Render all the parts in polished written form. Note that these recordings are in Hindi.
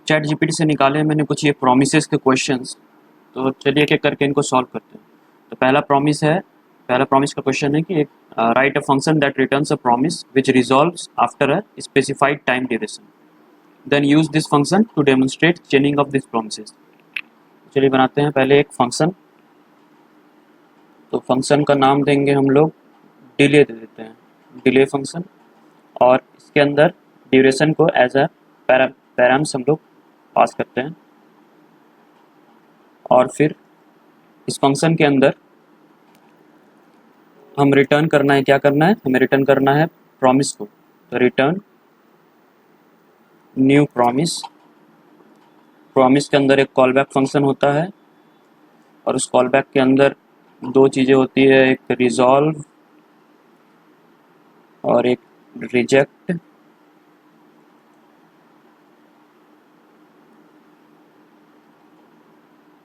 चैट जीपीटी से निकाले मैंने कुछ ये प्रोमिसेस के क्वेश्चंस। तो चलिए एक एक करके इनको सॉल्व करते हैं। तो पहला प्रॉमिस का क्वेश्चन है कि write a function that returns a promise which resolves after a specified time duration, then use this function to demonstrate chaining of this promises. चलिए बनाते हैं पहले एक फंक्शन। तो फंक्शन का नाम देंगे हम लोग डिले दे देते हैं, डिले फंक्शन। और इसके अंदर ड्यूरेशन को एज अ पैराम्स हम लोग पास करते हैं। और फिर इस फंक्शन के अंदर हम रिटर्न करना है, क्या करना है, हमें रिटर्न करना है प्रॉमिस को। तो रिटर्न न्यू प्रॉमिस। प्रॉमिस के अंदर एक कॉल बैक फंक्शन होता है और उस कॉल बैक के अंदर दो चीज़ें होती है, एक रिजॉल्व और एक रिजेक्ट।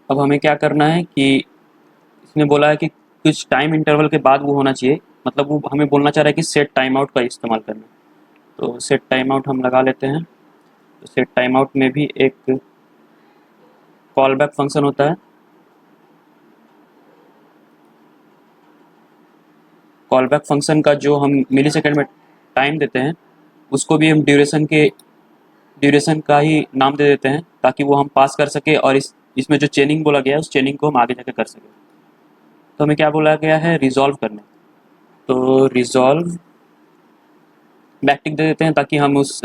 अब हमें क्या करना है कि इसने बोला है कि कुछ टाइम इंटरवल के बाद वो होना चाहिए, मतलब वो हमें बोलना चाह रहा है कि सेट टाइम आउट का इस्तेमाल करना। तो सेट टाइम आउट हम लगा लेते हैं। तो सेट टाइम आउट में भी एक कॉल बैक फंक्शन होता है। कॉल बैक फंक्शन का जो हम मिली सेकेंड में टाइम देते हैं उसको भी हम ड्यूरेशन का ही नाम दे देते हैं, ताकि वो हम पास कर सके और इसमें जो चेनिंग बोला गया है उस चेनिंग को हम आगे जाके कर सके। तो हमें क्या बोला गया है, रिजॉल्व करने। तो रिजॉल्व बैकटिक दे देते हैं ताकि हम उस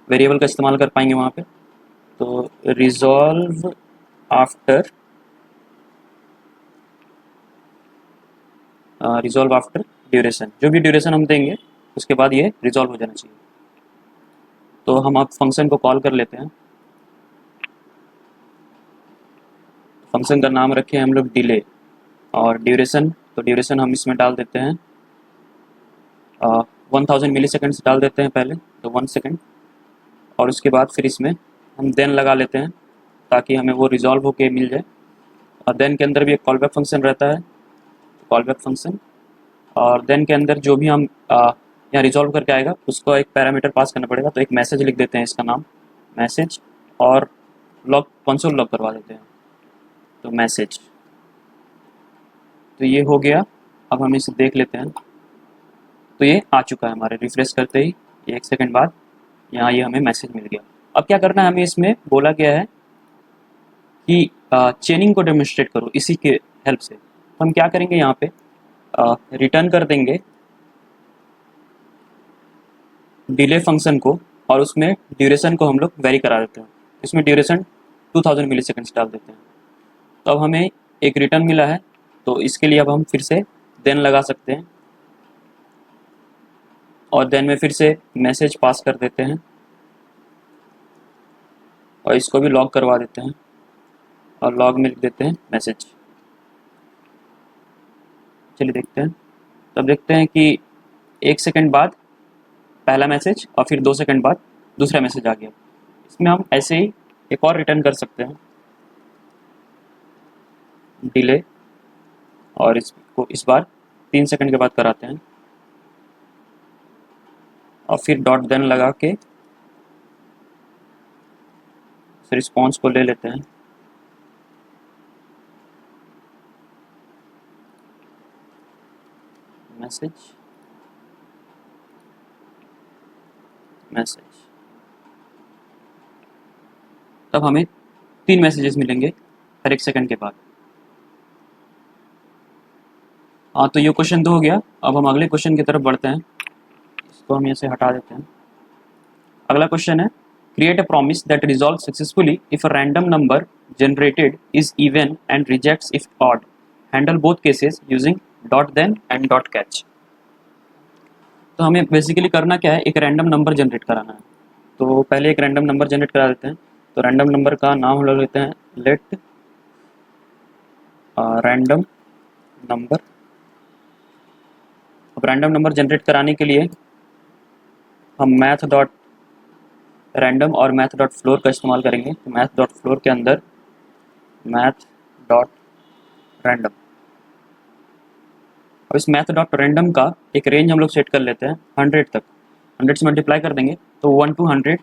वेरिएबल का इस्तेमाल कर पाएंगे वहाँ पे। तो रिजॉल्व आफ्टर ड्यूरेशन, जो भी ड्यूरेशन हम देंगे उसके बाद ये रिजॉल्व हो जाना चाहिए। तो हम अब फंक्शन को कॉल कर लेते हैं। फंक्शन का नाम रखे हैं हम लोग डिले। और ड्यूरेशन, तो ड्यूरेशन हम इसमें डाल देते हैं 1000 मिली सेकेंड्स डाल देते हैं पहले, तो 1 सेकेंड। और उसके बाद फिर इसमें हम देन लगा लेते हैं ताकि हमें वो रिजॉल्व होके मिल जाए। और देन के अंदर भी एक कॉल बैक फंक्शन रहता है, कॉल बैक फंक्शन। और देन के अंदर जो भी हम यहाँ रिजॉल्व करके आएगा उसको एक पैरामीटर पास करना पड़ेगा। तो एक मैसेज लिख देते हैं, इसका नाम मैसेज, और लॉग कंसोल लॉग करवा देते हैं, तो मैसेज। तो ये हो गया। अब हम इसे देख लेते हैं। तो ये आ चुका है हमारे, रिफ्रेश करते ही 1 सेकंड बाद यहाँ ये हमें मैसेज मिल गया। अब क्या करना है, हमें इसमें बोला गया है कि चेनिंग को डेमोन्स्ट्रेट करो इसी के हेल्प से। तो हम क्या करेंगे, यहाँ पे रिटर्न कर देंगे डिले फंक्शन को, और उसमें ड्यूरेशन को हम लोग वेरी करा देते हैं। इसमें ड्यूरेशन 2000 मिली सेकेंड्स डाल देते हैं। तो अब हमें एक रिटर्न मिला है, तो इसके लिए अब हम फिर से देन लगा सकते हैं और देन में फिर से मैसेज पास कर देते हैं और इसको भी लॉग करवा देते हैं और लॉग में लिख देते हैं मैसेज। चलिए देखते हैं। तब देखते हैं कि 1 सेकंड बाद पहला मैसेज और फिर 2 सेकंड बाद दूसरा मैसेज आ गया। इसमें हम ऐसे ही एक और रिटर्न कर सकते हैं, डिले, और इसको इस बार 3 सेकंड के बाद कराते हैं और फिर डॉट देन लगा के रिस्पॉन्स को ले लेते हैं। मैसेज मैसेज, तब हमें 3 मैसेजेस मिलेंगे हर 1 सेकंड के बाद। हाँ, तो ये क्वेश्चन तो हो गया। अब हम अगले क्वेश्चन की तरफ बढ़ते हैं। इसको हम यहाँ से हटा देते हैं। अगला क्वेश्चन है, create a promise that resolve successfully if a random number generated is even and rejects if odd, handle both cases using dot then and dot catch. तो हमें बेसिकली करना क्या है, एक रैंडम नंबर जनरेट कराना है। तो पहले एक रैंडम नंबर जनरेट करा देते हैं। तो रैंडम नंबर का नाम हम लोग लेते हैं लेट रैंडम नंबर। अब रैंडम नंबर जनरेट कराने के लिए हम मैथ डॉट रैंडम और मैथ डॉट फ्लोर का इस्तेमाल करेंगे। तो मैथ डॉट फ्लोर के अंदर मैथ डॉट रैंडम, और इस मैथ डॉट रैंडम का एक रेंज हम लोग सेट कर लेते हैं 100 तक। 100 से मल्टीप्लाई कर देंगे तो 1 to 100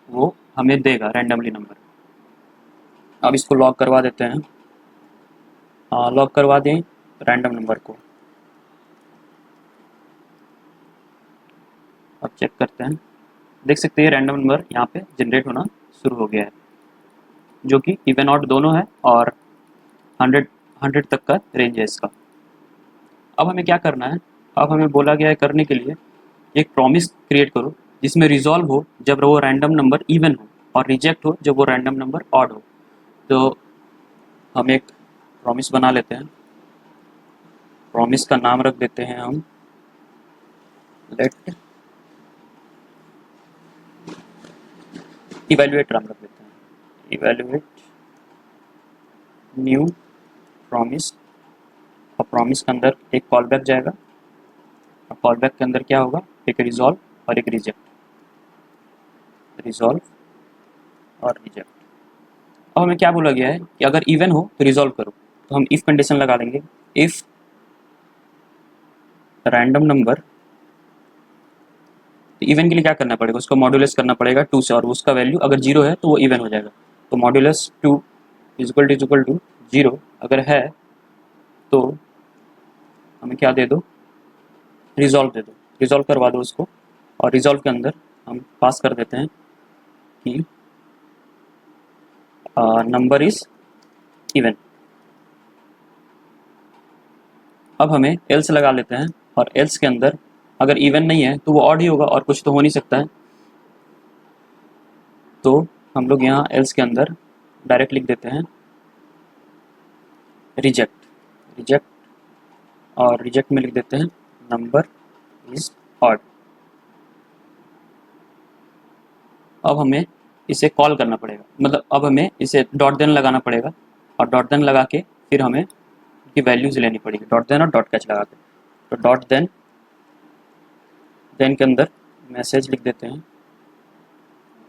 वो हमें देगा रैंडमली नंबर। अब इसको लॉक करवा देते हैं, लॉक करवा दें रैंडम नंबर को। अब चेक करते हैं, देख सकते हैं रैंडम नंबर यहाँ पे जनरेट होना शुरू हो गया है, जो कि इवन ऑड दोनों है और 100 तक का रेंज है इसका। अब हमें क्या करना है, अब हमें बोला गया है करने के लिए एक प्रॉमिस क्रिएट करो जिसमें रिजॉल्व हो जब वो रैंडम नंबर इवन हो और रिजेक्ट हो जब वो रैंडम नंबर ऑड हो। तो हम एक प्रॉमिस बना लेते हैं, प्रॉमिस का नाम रख देते हैं हम लेट इवैल्यूएट नाम रख देते हैं, इवैल्यूएट न्यू प्रॉमिस। और प्रॉमिस के अंदर एक कॉल बैक जाएगा और कॉल बैक के अंदर क्या होगा, एक रिजॉल्व और एक रिजेक्ट, रिजॉल्व और रिजेक्ट। अब हमें क्या बोला गया है कि अगर इवन हो तो रिजॉल्व करो, तो हम इफ कंडीशन लगा लेंगे, इफ रैंडम नंबर, तो इवन के लिए क्या करना पड़ेगा, उसको मॉड्यूलस करना पड़ेगा 2 से, और उसका वैल्यू अगर 0 है तो वो इवन हो जाएगा। तो मॉड्यूलस 2 इज इक्वल टू 0 अगर है तो हमें क्या दे दो, रिजॉल्व दे दो, रिजॉल्व करवा दो उसको। और रिजॉल्व के अंदर हम पास कर देते हैं कि नंबर इज इवन। अब हमें एल्स लगा लेते हैं, और एल्स के अंदर अगर इवन नहीं है तो वो ऑड ही होगा और कुछ तो हो नहीं सकता है। तो हम लोग यहाँ एल्स के अंदर डायरेक्ट लिख देते हैं रिजेक्ट, रिजेक्ट, और रिजेक्ट में लिख देते हैं नंबर इज ऑड। अब हमें इसे कॉल करना पड़ेगा, मतलब अब हमें इसे डॉट देन लगाना पड़ेगा, और डॉट देन लगा के फिर हमें की वैल्यूज लेनी पड़ेगी, डॉट देन और डॉट कैच लगा के। तो डॉट देन, देन के अंदर मैसेज लिख देते हैं,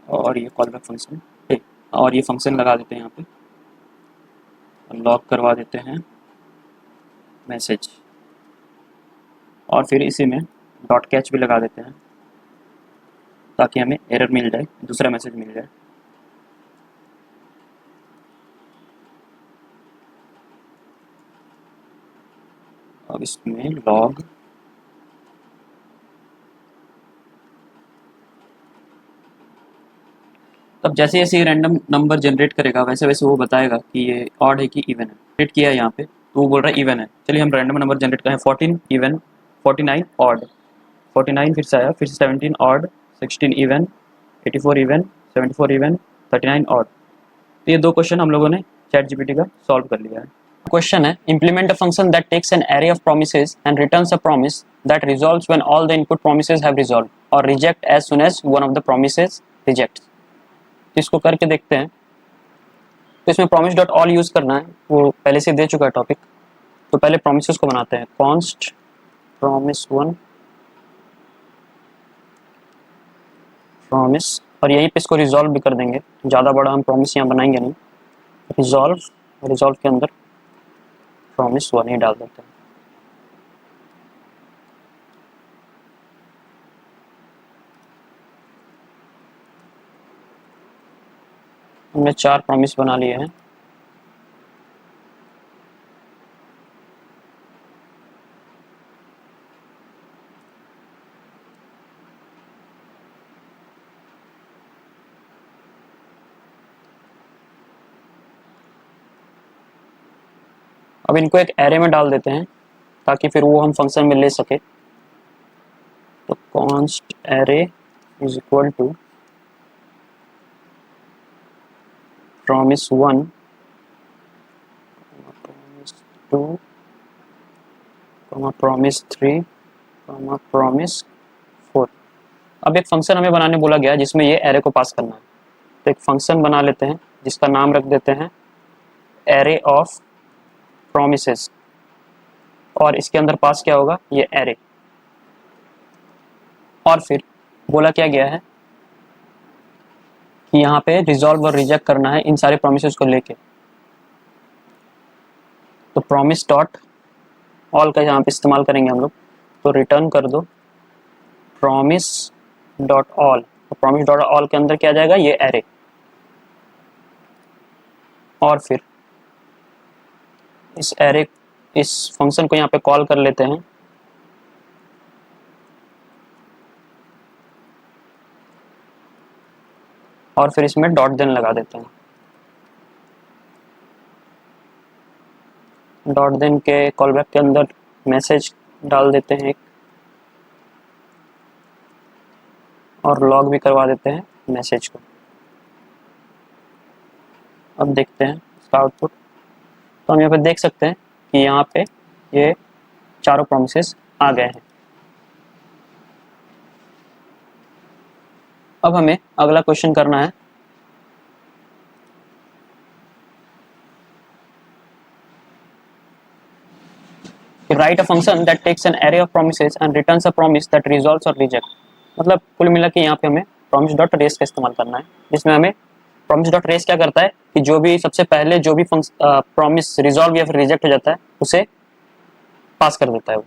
और ये कॉल बैक फंक्शन, और ये फंक्शन लगा देते हैं यहाँ पे, लॉक करवा देते हैं मैसेज, और फिर इसी में डॉट कैच भी लगा देते हैं ताकि हमें एरर मिल जाए, दूसरा मैसेज मिल जाए। अब इसमें लॉग तब जैसे जैसे ये रैंडम नंबर जनरेट करेगा वैसे वैसे वो बताएगा कि ये ऑड है कि इवन है। जनरेट किया है यहाँ पे तो वो बोल रहा है इवन है। चलिए हम रैंडम नंबर जनरेट करें, 14 इवन, 49 ऑड, 49 फिर से आया, फिर से 17 odd, 16 even, 84 even, 74 even, 39 odd. तो ये 2 क्वेश्चन हम लोगों ने चैट जीपीटी का सॉल्व कर लिया है। क्वेश्चन है, implement a function that takes an array of promises and returns a promise that resolves when all the input promises have resolved or reject as soon as one of the promises rejects। तो इसको करके देखते हैं। तो इसमें promise डॉट ऑल यूज़ करना है, वो पहले से दे चुका है टॉपिक। तो पहले promises को बनाते हैं, const promise 1 promise, और यहीं पे इसको रिजॉल्व भी कर देंगे, ज़्यादा बड़ा हम promise यहाँ बनाएंगे नहीं। रिजॉल्व के अंदर promise 1 ही डाल देते हैं। हमने 4 प्रॉमिस बना लिए हैं। अब इनको एक एरे में डाल देते हैं ताकि फिर वो हम फंक्शन में ले सके। तो const array is equal to promise 1, promise 2, promise 3, promise 4। अब एक फंक्शन हमें बनाने बोला गया जिसमें ये एरे को पास करना है। तो एक फंक्शन बना लेते हैं जिसका नाम रख देते हैं एरे ऑफ promises, और इसके अंदर पास क्या होगा, ये एरे। और फिर बोला क्या गया है कि यहाँ पे रिजॉल्व और रिजेक्ट करना है इन सारे प्रोमिसेस को लेके। तो प्रॉमिस डॉट ऑल का यहाँ पे इस्तेमाल करेंगे हम लोग। तो रिटर्न कर दो प्रॉमिस डॉट ऑल, तो प्रॉमिस डॉट ऑल के अंदर क्या जाएगा, ये एरे। और फिर इस फंक्शन को यहाँ पे कॉल कर लेते हैं, और फिर इसमें डॉट देन लगा देते हैं। डॉट देन के कॉलबैक के अंदर मैसेज डाल देते हैं एक, और लॉग भी करवा देते हैं मैसेज को। अब देखते हैं इसका आउटपुट। तो हम यहाँ पे देख सकते हैं कि यहाँ पे ये चारों प्रॉमिसेस आ गए हैं। अब हमें अगला क्वेश्चन करना है। Write a function that takes an array of promises and returns a promise that resolves और रिजेक्ट। मतलब कुल मिला के यहाँ पे हमें प्रॉमिस डॉट रेस का इस्तेमाल करना है, जिसमें हमें प्रॉमिस डॉट रेस क्या करता है कि जो भी सबसे पहले जो भी प्रॉमिस रिजॉल्व या फिर रिजेक्ट हो जाता है उसे पास कर देता है, वो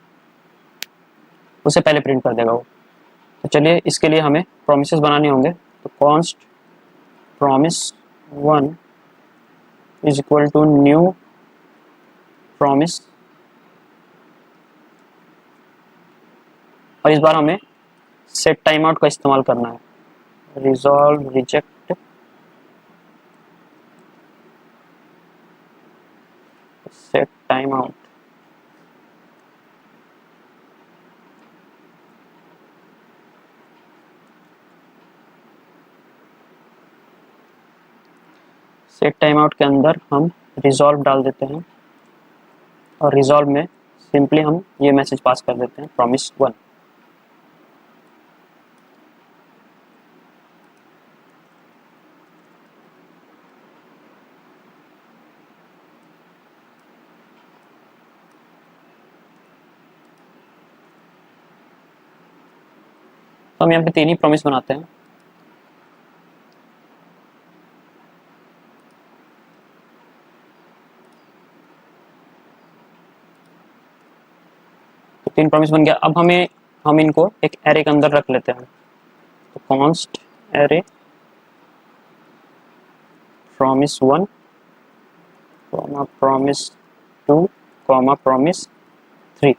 उसे पहले प्रिंट कर देगा वो। तो चलिए इसके लिए हमें प्रॉमिसेस बनाने होंगे। तो const promise 1 is equal to new promise, और इस बार हमें सेट टाइम आउट का इस्तेमाल करना है, resolve reject set time out. Set time out के अंदर हम रिजॉल्व डाल देते हैं, और रिजॉल्व में सिंपली हम ये मैसेज पास कर देते हैं प्रॉमिस 1। तो हम यहाँ पे 3 ही प्रॉमिस बनाते हैं। तो 3 प्रॉमिस बन गया। अब हम इनको एक एरे के अंदर रख लेते हैं। तो const array promise 1 promise 2 promise 3।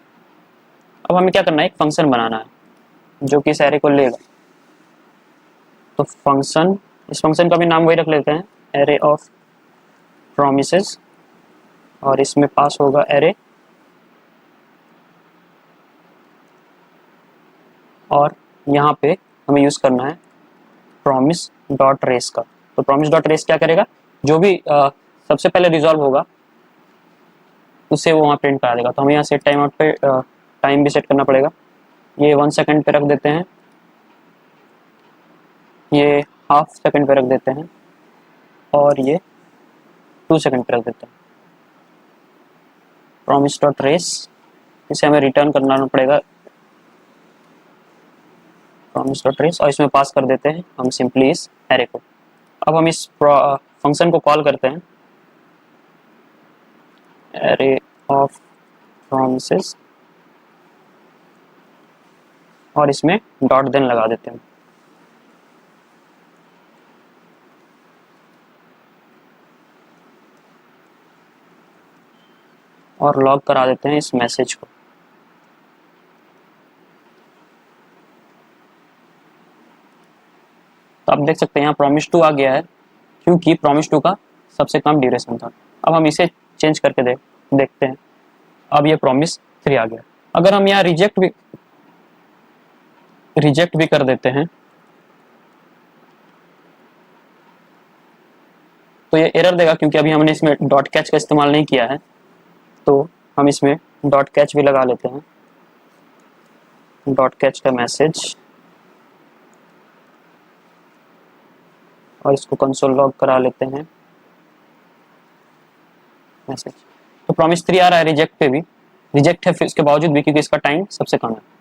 अब हमें क्या करना है, एक फंक्शन बनाना है जो कि इस एरे को लेगा। तो इस फंक्शन का भी नाम वही रख लेते हैं, एरे ऑफ प्रॉमिसेस, और इसमें पास होगा एरे, और यहाँ पे हमें यूज करना है प्रॉमिस डॉट रेस का। तो प्रॉमिस डॉट रेस क्या करेगा, जो भी सबसे पहले रिजॉल्व होगा उसे वो वहाँ प्रिंट करा देगा। तो हमें यहाँ सेट टाइम आउट पे टाइम भी सेट करना पड़ेगा। ये 1 सेकंड पे रख देते हैं, ये हाफ सेकंड पे रख देते हैं, और ये 2 सेकंड पे रख देते हैं। प्रॉमिस डॉट रेस, इसे हमें रिटर्न करना पड़ेगा प्रॉमिस डॉट रेस, और इसमें पास कर देते हैं हम सिंपली इस एरे को। अब हम इस फंक्शन को कॉल करते हैं, एरे ऑफ प्रॉमिसेस, और इसमें डॉट देन लगा देते हैं। और लॉग करा देते हैं इस मैसेज को। तो आप देख सकते हैं यहाँ प्रॉमिस 2 आ गया है, क्योंकि प्रॉमिस 2 का सबसे कम ड्यूरेशन था। अब हम इसे चेंज करके देखते हैं। अब ये प्रॉमिस 3 आ गया। अगर हम यहाँ रिजेक्ट भी कर देते हैं तो ये एरर देगा, क्योंकि अभी हमने इसमें डॉट कैच का इस्तेमाल नहीं किया है। तो हम इसमें डॉट कैच भी लगा लेते हैं, डॉट कैच का मैसेज, और इसको कंसोल लॉग करा लेते हैं मैसेज। तो प्रॉमिस 3 आ रहा है रिजेक्ट पे भी, रिजेक्ट है फिर इसके बावजूद भी, क्योंकि इसका टाइम सबसे कम है।